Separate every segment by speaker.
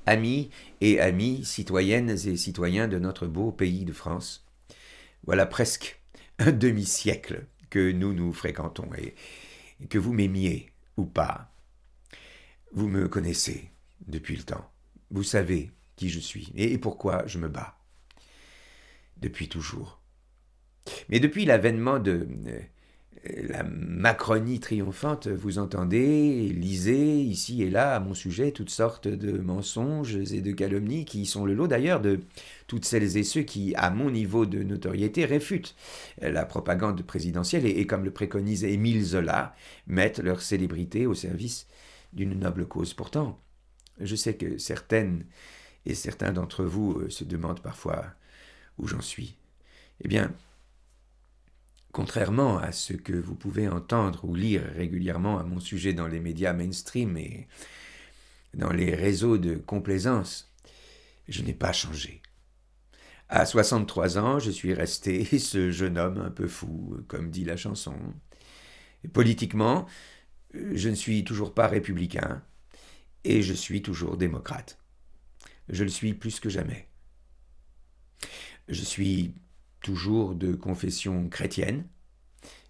Speaker 1: Amis et amis, citoyennes et citoyens de notre beau pays de France, voilà presque un demi-siècle que nous nous fréquentons et que vous m'aimiez ou pas, vous me connaissez depuis le temps. Vous savez qui je suis et pourquoi je me bats. Depuis toujours. Mais depuis l'avènement de la Macronie triomphante, vous entendez, lisez ici et là à mon sujet toutes sortes de mensonges et de calomnies qui sont le lot d'ailleurs de toutes celles et ceux qui, à mon niveau de notoriété, réfutent la propagande présidentielle et comme le préconise Émile Zola, mettent leur célébrité au service d'une noble cause. Pourtant, je sais que certaines et certains d'entre vous se demandent parfois où j'en suis. Eh bien, contrairement à ce que vous pouvez entendre ou lire régulièrement à mon sujet dans les médias mainstream et dans les réseaux de complaisance, je n'ai pas changé. À 63 ans, je suis resté ce jeune homme un peu fou, comme dit la chanson. Politiquement, je ne suis toujours pas républicain et je suis toujours démocrate. Je le suis plus que jamais. Je suis toujours de confession chrétienne,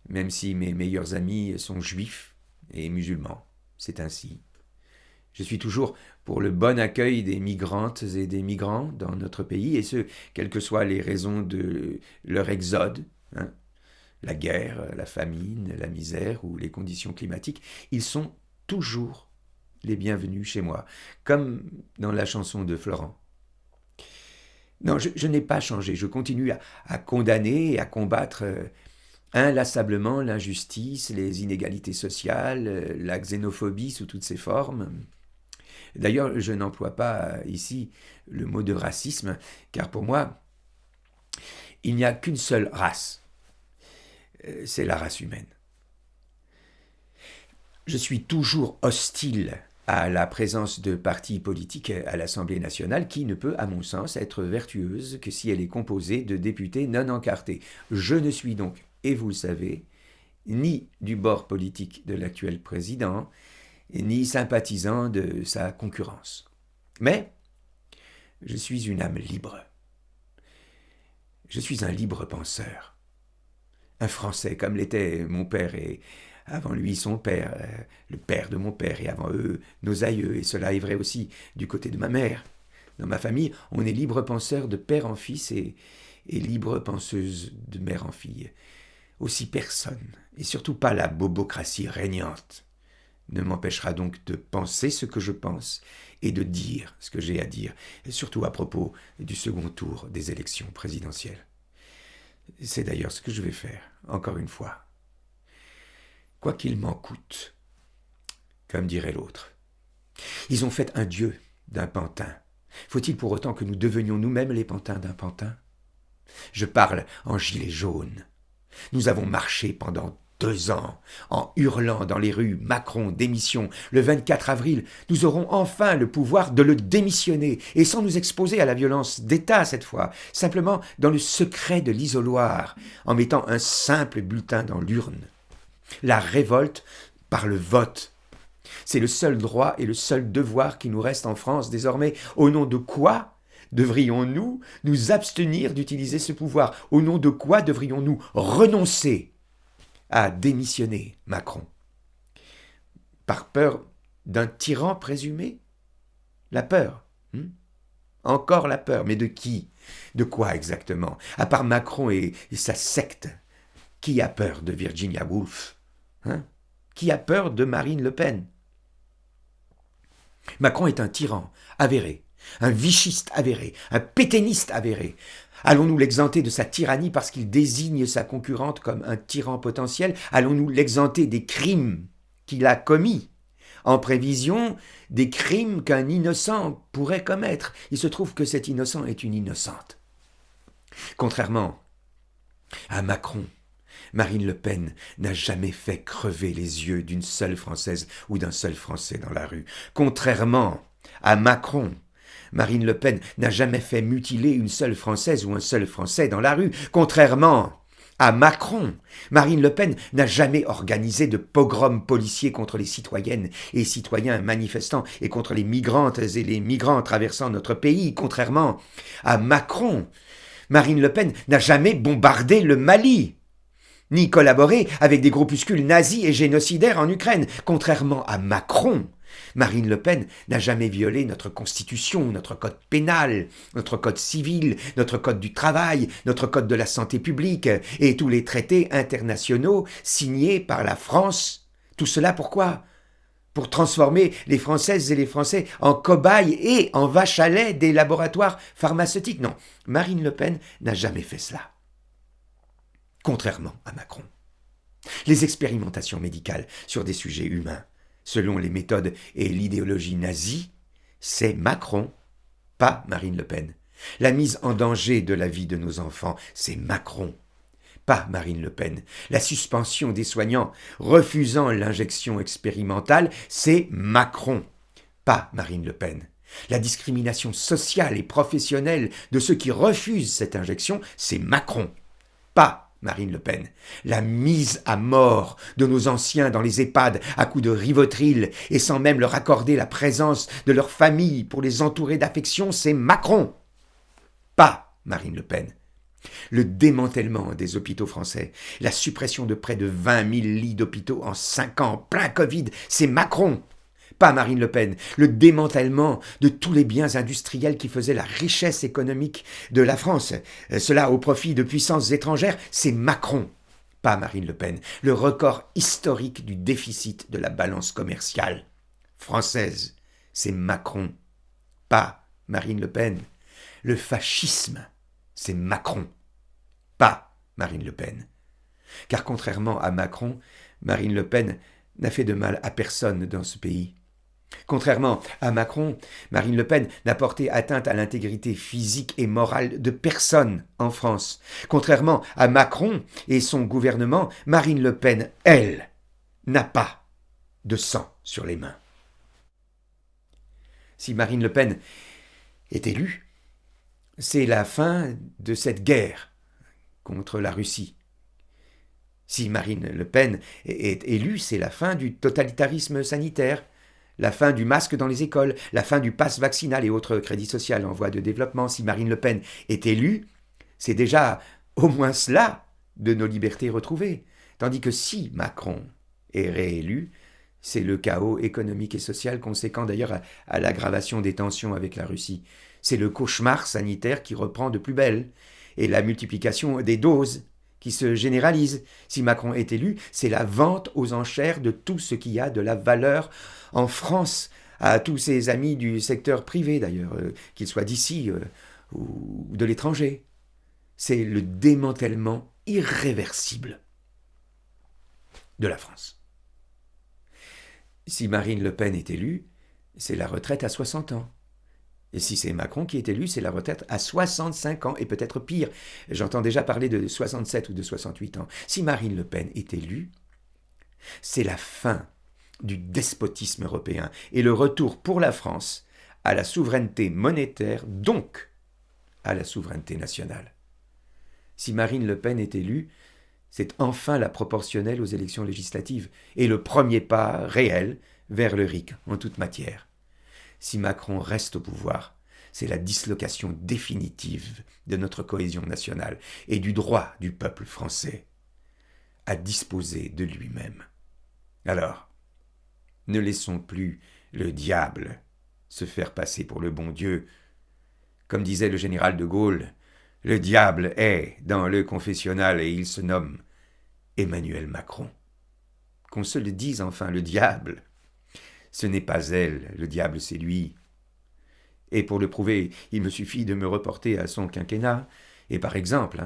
Speaker 1: même si mes meilleurs amis sont juifs et musulmans. C'est ainsi. Je suis toujours pour le bon accueil des migrantes et des migrants dans notre pays, et ce, quelles que soient les raisons de leur exode, hein, la guerre, la famine, la misère ou les conditions climatiques, ils sont toujours les bienvenus chez moi, comme dans la chanson de Florent. Non, je n'ai pas changé. Je continue à condamner et à combattre inlassablement l'injustice, les inégalités sociales, la xénophobie sous toutes ses formes. D'ailleurs, je n'emploie pas ici le mot de racisme, car pour moi, il n'y a qu'une seule race. C'est la race humaine. Je suis toujours hostile à la présence de partis politiques à l'Assemblée nationale qui ne peut, à mon sens, être vertueuse que si elle est composée de députés non encartés. Je ne suis donc, et vous le savez, ni du bord politique de l'actuel président, ni sympathisant de sa concurrence. Mais je suis une âme libre. Je suis un libre penseur. Un Français comme l'était mon père et avant lui son père, le père de mon père et avant eux nos aïeux, et cela est vrai aussi du côté de ma mère. Dans ma famille, on est libre penseur de père en fils et libre penseuse de mère en fille. Aussi personne, et surtout pas la bobocratie régnante, ne m'empêchera donc de penser ce que je pense et de dire ce que j'ai à dire, surtout à propos du second tour des élections présidentielles. C'est d'ailleurs ce que je vais faire, encore une fois. Quoi qu'il m'en coûte, comme dirait l'autre. Ils ont fait un dieu d'un pantin. Faut-il pour autant que nous devenions nous-mêmes les pantins d'un pantin? Je parle en gilet jaune. Nous avons marché pendant 2 ans, en hurlant dans les rues Macron, démission. Le 24 avril, nous aurons enfin le pouvoir de le démissionner, et sans nous exposer à la violence d'État cette fois, simplement dans le secret de l'isoloir, en mettant un simple bulletin dans l'urne. La révolte par le vote. C'est le seul droit et le seul devoir qui nous reste en France désormais. Au nom de quoi devrions-nous nous abstenir d'utiliser ce pouvoir? Au nom de quoi devrions-nous renoncer à démissionner Macron? Par peur d'un tyran présumé? La peur. Encore la peur. Mais de qui? De quoi exactement? À part Macron et sa secte. Qui a peur de Virginia Woolf? Qui a peur de Marine Le Pen? Macron est un tyran avéré, un vichiste avéré, un pétainiste avéré. Allons-nous l'exempter de sa tyrannie parce qu'il désigne sa concurrente comme un tyran potentiel? Allons-nous l'exempter des crimes qu'il a commis en prévision des crimes qu'un innocent pourrait commettre? Il se trouve que cet innocent est une innocente. Contrairement à Macron, Marine Le Pen n'a jamais fait crever les yeux d'une seule Française ou d'un seul Français dans la rue. Contrairement à Macron, Marine Le Pen n'a jamais fait mutiler une seule Française ou un seul Français dans la rue. Contrairement À Macron, Marine Le Pen n'a jamais organisé de pogrom policier contre les citoyennes et citoyens manifestants et contre les migrantes et les migrants traversant notre pays. Contrairement à Macron, Marine Le Pen n'a jamais bombardé le Mali, ni collaboré avec des groupuscules nazis et génocidaires en Ukraine. Contrairement à Macron, Marine Le Pen n'a jamais violé notre constitution, notre code pénal, notre code civil, notre code du travail, notre code de la santé publique et tous les traités internationaux signés par la France. Tout cela pourquoi ? Pour transformer les Françaises et les Français en cobayes et en vaches à lait des laboratoires pharmaceutiques. Non, Marine Le Pen n'a jamais fait cela. Contrairement à Macron. Les expérimentations médicales sur des sujets humains, selon les méthodes et l'idéologie nazie, c'est Macron, pas Marine Le Pen. La mise en danger de la vie de nos enfants, c'est Macron, pas Marine Le Pen. La suspension des soignants refusant l'injection expérimentale, c'est Macron, pas Marine Le Pen. La discrimination sociale et professionnelle de ceux qui refusent cette injection, c'est Macron, pas Marine Le Pen. La mise à mort de nos anciens dans les EHPAD à coups de Rivotril et sans même leur accorder la présence de leur famille pour les entourer d'affection, c'est Macron, pas Marine Le Pen. Le démantèlement des hôpitaux français, la suppression de près de 20 000 lits d'hôpitaux en 5 ans, plein Covid, c'est Macron, pas Marine Le Pen. Le démantèlement de tous les biens industriels qui faisaient la richesse économique de la France, cela au profit de puissances étrangères, c'est Macron, pas Marine Le Pen. Le record historique du déficit de la balance commerciale française, c'est Macron, pas Marine Le Pen. Le fascisme, c'est Macron, pas Marine Le Pen. Car contrairement à Macron, Marine Le Pen n'a fait de mal à personne dans ce pays. Contrairement à Macron, Marine Le Pen n'a porté atteinte à l'intégrité physique et morale de personne en France. Contrairement à Macron et son gouvernement, Marine Le Pen, elle, n'a pas de sang sur les mains. Si Marine Le Pen est élue, c'est la fin de cette guerre contre la Russie. Si Marine Le Pen est élue, c'est la fin du totalitarisme sanitaire, la fin du masque dans les écoles, la fin du pass vaccinal et autres crédits sociaux en voie de développement. Si Marine Le Pen est élue, c'est déjà au moins cela de nos libertés retrouvées. Tandis que si Macron est réélu, c'est le chaos économique et social conséquent d'ailleurs à l'aggravation des tensions avec la Russie. C'est le cauchemar sanitaire qui reprend de plus belle et la multiplication des doses qui se généralise. Si Macron est élu, c'est la vente aux enchères de tout ce qui a de la valeur en France, à tous ses amis du secteur privé d'ailleurs, qu'ils soient d'ici ou de l'étranger. C'est le démantèlement irréversible de la France. Si Marine Le Pen est élue, c'est la retraite à 60 ans. Et si c'est Macron qui est élu, c'est la retraite à 65 ans, et peut-être pire. J'entends déjà parler de 67 ou de 68 ans. Si Marine Le Pen est élue, c'est la fin du despotisme européen et le retour pour la France à la souveraineté monétaire, donc à la souveraineté nationale. Si Marine Le Pen est élue, c'est enfin la proportionnelle aux élections législatives et le premier pas réel vers le RIC en toute matière. Si Macron reste au pouvoir, c'est la dislocation définitive de notre cohésion nationale et du droit du peuple français à disposer de lui-même. Alors, ne laissons plus le diable se faire passer pour le bon Dieu. Comme disait le général de Gaulle, le diable est dans le confessionnal et il se nomme Emmanuel Macron. Qu'on se le dise enfin, le diable, ce n'est pas elle, le diable c'est lui. Et pour le prouver, il me suffit de me reporter à son quinquennat, et par exemple,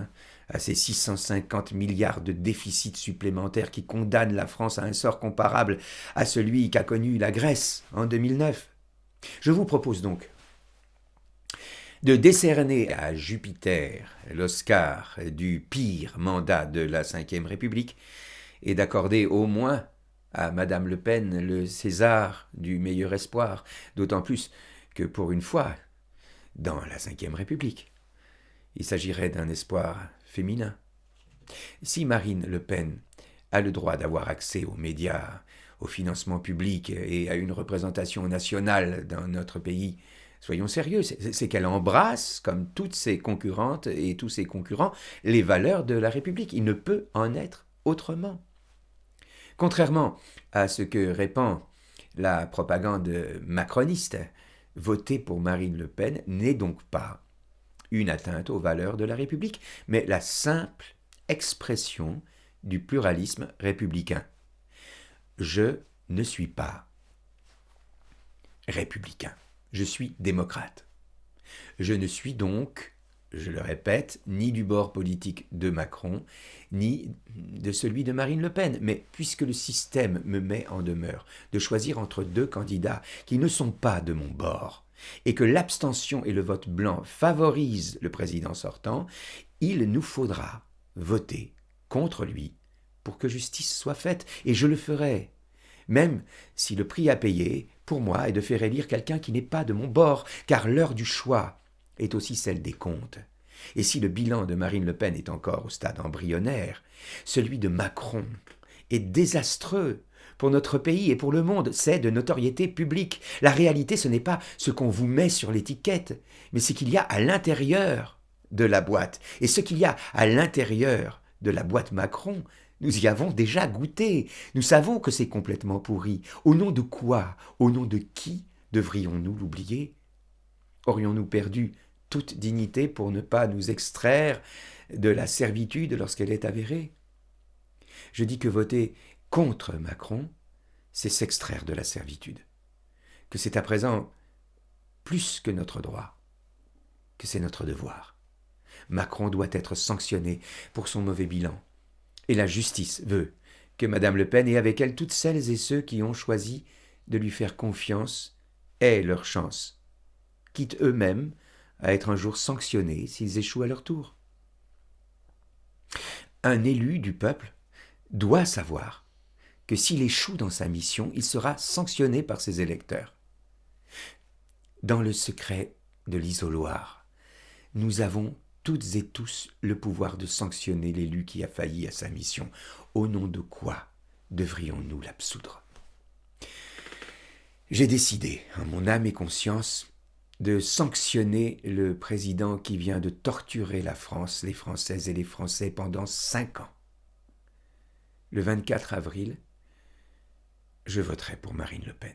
Speaker 1: à ces 650 milliards de déficits supplémentaires qui condamnent la France à un sort comparable à celui qu'a connu la Grèce en 2009. Je vous propose donc de décerner à Jupiter l'Oscar du pire mandat de la Ve République et d'accorder au moins à Madame Le Pen le César du meilleur espoir, d'autant plus que pour une fois, dans la Ve République, il s'agirait d'un espoir féminin. Si Marine Le Pen a le droit d'avoir accès aux médias, au financement public et à une représentation nationale dans notre pays, soyons sérieux, c'est qu'elle embrasse, comme toutes ses concurrentes et tous ses concurrents, les valeurs de la République. Il ne peut en être autrement. Contrairement à ce que répand la propagande macroniste, voter pour Marine Le Pen n'est donc pas une atteinte aux valeurs de la République, mais la simple expression du pluralisme républicain. Je ne suis pas républicain, je suis démocrate. Je ne suis donc, je le répète, ni du bord politique de Macron, ni de celui de Marine Le Pen. Mais puisque le système me met en demeure de choisir entre deux candidats qui ne sont pas de mon bord, et que l'abstention et le vote blanc favorisent le président sortant, il nous faudra voter contre lui pour que justice soit faite, et je le ferai. Même si le prix à payer, pour moi, est de faire élire quelqu'un qui n'est pas de mon bord, car l'heure du choix est aussi celle des comptes. Et si le bilan de Marine Le Pen est encore au stade embryonnaire, celui de Macron est désastreux pour notre pays et pour le monde. C'est de notoriété publique. La réalité, ce n'est pas ce qu'on vous met sur l'étiquette, mais ce qu'il y a à l'intérieur de la boîte. Et ce qu'il y a à l'intérieur de la boîte Macron, nous y avons déjà goûté. Nous savons que c'est complètement pourri. Au nom de quoi, au nom de qui devrions-nous l'oublier? Aurions-nous perdu toute dignité pour ne pas nous extraire de la servitude lorsqu'elle est avérée? Je dis que voter contre Macron, c'est s'extraire de la servitude, que c'est à présent plus que notre droit, que c'est notre devoir. Macron doit être sanctionné pour son mauvais bilan. Et la justice veut que Madame Le Pen et avec elle toutes celles et ceux qui ont choisi de lui faire confiance aient leur chance, quitte eux-mêmes à être un jour sanctionnés s'ils échouent à leur tour. Un élu du peuple doit savoir que s'il échoue dans sa mission, il sera sanctionné par ses électeurs. Dans le secret de l'isoloir, nous avons toutes et tous le pouvoir de sanctionner l'élu qui a failli à sa mission. Au nom de quoi devrions-nous l'absoudre? J'ai décidé, en mon âme et conscience, de sanctionner le président qui vient de torturer la France, les Françaises et les Français pendant 5 ans. Le 24 avril, je voterai pour Marine Le Pen.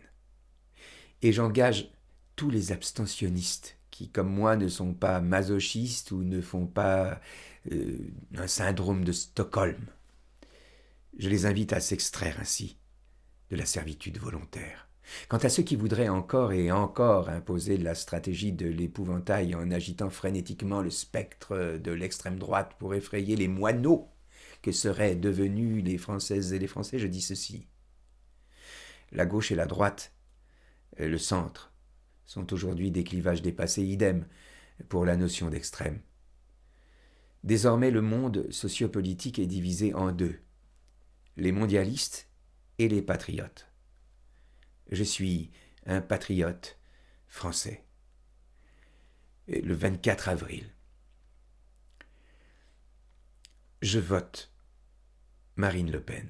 Speaker 1: Et j'engage tous les abstentionnistes qui, comme moi, ne sont pas masochistes ou ne font pas un syndrome de Stockholm. Je les invite à s'extraire ainsi de la servitude volontaire. Quant à ceux qui voudraient encore et encore imposer la stratégie de l'épouvantail en agitant frénétiquement le spectre de l'extrême droite pour effrayer les moineaux que seraient devenus les Françaises et les Français, je dis ceci. La gauche et la droite, le centre, sont aujourd'hui des clivages dépassés, idem pour la notion d'extrême. Désormais, le monde sociopolitique est divisé en deux, les mondialistes et les patriotes. Je suis un patriote français. Et le 24 avril, je vote Marine Le Pen.